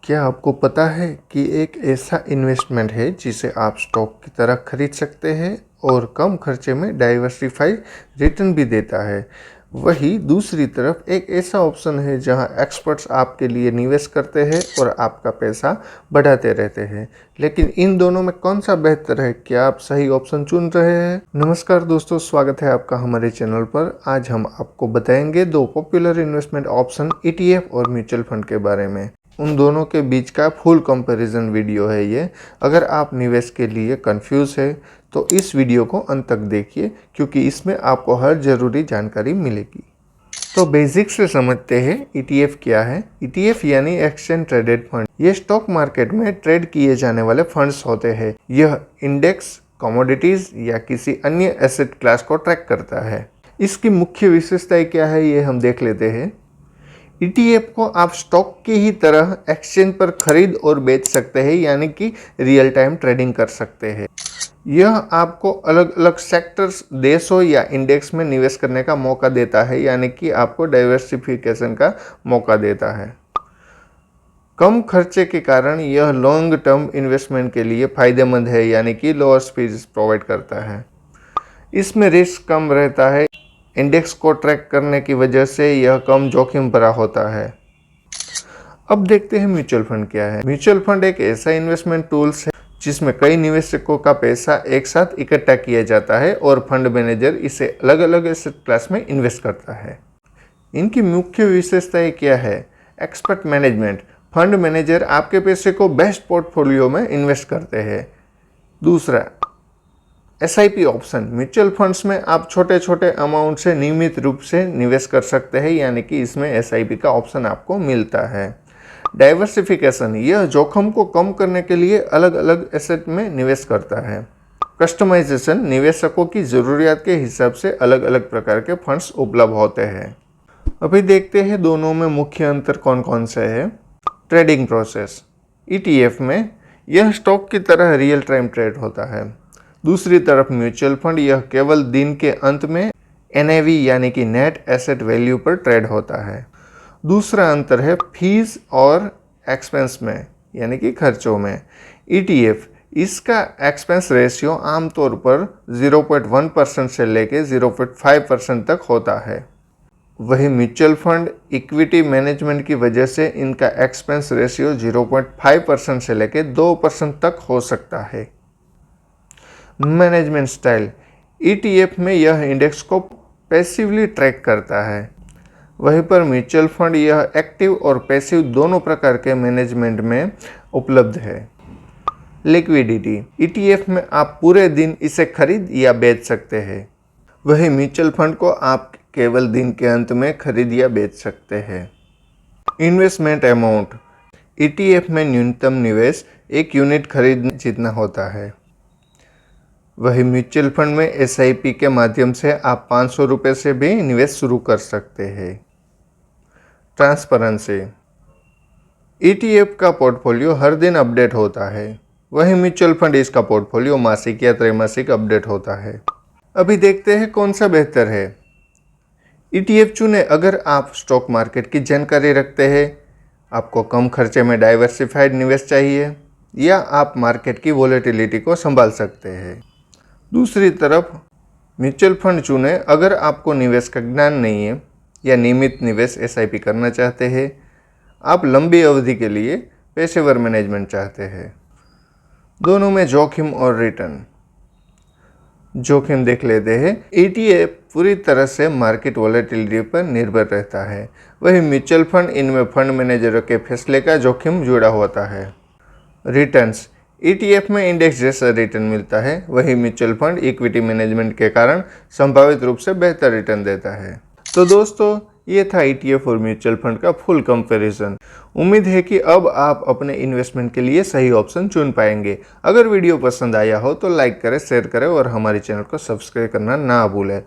क्या आपको पता है कि एक ऐसा इन्वेस्टमेंट है जिसे आप स्टॉक की तरह खरीद सकते हैं और कम खर्चे में डाइवर्सिफाई रिटर्न भी देता है। वही दूसरी तरफ एक ऐसा ऑप्शन है जहां एक्सपर्ट्स आपके लिए निवेश करते हैं और आपका पैसा बढ़ाते रहते हैं। लेकिन इन दोनों में कौन सा बेहतर है? क्या आप सही ऑप्शन चुन रहे हैं? नमस्कार दोस्तों, स्वागत है आपका हमारे चैनल पर। आज हम आपको बताएंगे दो पॉपुलर इन्वेस्टमेंट ऑप्शन ETF और म्यूचुअल फंड के बारे में। उन दोनों के बीच का फुल कंपैरिजन वीडियो है ये। अगर आप निवेश के लिए कंफ्यूज है तो इस वीडियो को अंत तक देखिए, क्योंकि इसमें आपको हर ज़रूरी जानकारी मिलेगी। तो बेसिक से समझते हैं ETF क्या है। ETF यानी एक्सचेंज ट्रेडेड फंड। ये स्टॉक मार्केट में ट्रेड किए जाने वाले फंड्स होते हैं। यह इंडेक्स, कमोडिटीज या किसी अन्य एसेट क्लास को ट्रैक करता है। इसकी मुख्य विशेषताएं क्या है ये हम देख लेते हैं। ETF को आप स्टॉक की ही तरह एक्सचेंज पर खरीद और बेच सकते हैं, यानी कि रियल टाइम ट्रेडिंग कर सकते हैं। यह आपको अलग अलग सेक्टर्स, देशों या इंडेक्स में निवेश करने का मौका देता है, यानी कि आपको डाइवर्सिफिकेशन का मौका देता है। कम खर्चे के कारण यह लॉन्ग टर्म इन्वेस्टमेंट के लिए फायदेमंद है, यानी कि लोअर फीस प्रोवाइड करता है। इसमें रिस्क कम रहता है। इंडेक्स को ट्रैक करने की वजह से यह कम जोखिम भरा होता है। अब देखते हैं म्यूचुअल फंड क्या है। म्यूचुअल फंड एक ऐसा इन्वेस्टमेंट टूल्स है जिसमें कई निवेशकों का पैसा एक साथ इकट्ठा किया जाता है और फंड मैनेजर इसे अलग अलग एसेट क्लास में इन्वेस्ट करता है। इनकी मुख्य विशेषताएं क्या है? Expert management. फंड मैनेजर आपके पैसे को बेस्ट पोर्टफोलियो में इन्वेस्ट करते हैं। दूसरा, SIP ऑप्शन। म्यूचुअल फंड्स में आप छोटे छोटे अमाउंट से नियमित रूप से निवेश कर सकते हैं, यानी कि इसमें SIP का ऑप्शन आपको मिलता है। डाइवर्सिफिकेशन, यह जोखिम को कम करने के लिए अलग अलग एसेट में निवेश करता है। कस्टमाइजेशन, निवेशकों की ज़रूरियात के हिसाब से अलग अलग प्रकार के फंड्स उपलब्ध होते हैं। अभी देखते हैं दोनों में मुख्य अंतर कौन कौन से है। Trading process. ETF में यह स्टॉक की तरह रियल टाइम ट्रेड होता है। दूसरी तरफ म्यूचुअल फंड यह केवल दिन के अंत में NAV यानी कि नेट एसेट वैल्यू पर ट्रेड होता है। दूसरा अंतर है फीस और एक्सपेंस में, यानी कि खर्चों में। ETF इसका एक्सपेंस रेशियो आमतौर पर 0.1% से लेकर 0.5% तक होता है। वही म्यूचुअल फंड इक्विटी मैनेजमेंट की वजह से इनका एक्सपेंस रेशियो 0.5% से लेकर 2% तक हो सकता है। Management style. ETF में यह इंडेक्स को पैसिवली ट्रैक करता है, वहीं पर म्यूचुअल फंड यह एक्टिव और पैसिव दोनों प्रकार के मैनेजमेंट में उपलब्ध है। लिक्विडिटी। ETF में आप पूरे दिन इसे खरीद या बेच सकते हैं, वहीं म्यूचुअल फंड को आप केवल दिन के अंत में खरीद या बेच सकते हैं। Investment amount. ETF में न्यूनतम निवेश 1 यूनिट खरीदने जितना होता है, वही म्यूचुअल फंड में SIP के माध्यम से आप 500 रुपये से भी निवेश शुरू कर सकते हैं। ट्रांसपेरेंसी। ETF का पोर्टफोलियो हर दिन अपडेट होता है, वही म्यूचुअल फंड इसका पोर्टफोलियो मासिक या त्रैमासिक अपडेट होता है। अभी देखते हैं कौन सा बेहतर है। ETF चुने अगर आप स्टॉक मार्केट की जानकारी रखते हैं, आपको कम खर्चे में डाइवर्सिफाइड निवेश चाहिए, या आप मार्केट की वॉलेटिलिटी को संभाल सकते हैं। दूसरी तरफ म्यूचुअल फंड चुने अगर आपको निवेश का ज्ञान नहीं है या नियमित निवेश SIP करना चाहते हैं, आप लंबी अवधि के लिए पेशेवर मैनेजमेंट चाहते हैं। दोनों में जोखिम और रिटर्न। जोखिम देख लेते हैं। ETF पूरी तरह से मार्केट वॉलेटिलिटी पर निर्भर रहता है, वही म्यूचुअल फंड इनमें फंड मैनेजरों के फैसले का जोखिम जुड़ा होता है। रिटर्न्स। ETF में इंडेक्स जैसा रिटर्न मिलता है, वही म्यूचुअल फंड इक्विटी मैनेजमेंट के कारण संभावित रूप से बेहतर रिटर्न देता है। तो दोस्तों, ये था ETF और म्यूचुअल फंड का फुल कंपैरिजन। उम्मीद है कि अब आप अपने इन्वेस्टमेंट के लिए सही ऑप्शन चुन पाएंगे। अगर वीडियो पसंद आया हो तो लाइक करें, शेयर करें और हमारे चैनल को सब्सक्राइब करना ना भूलें।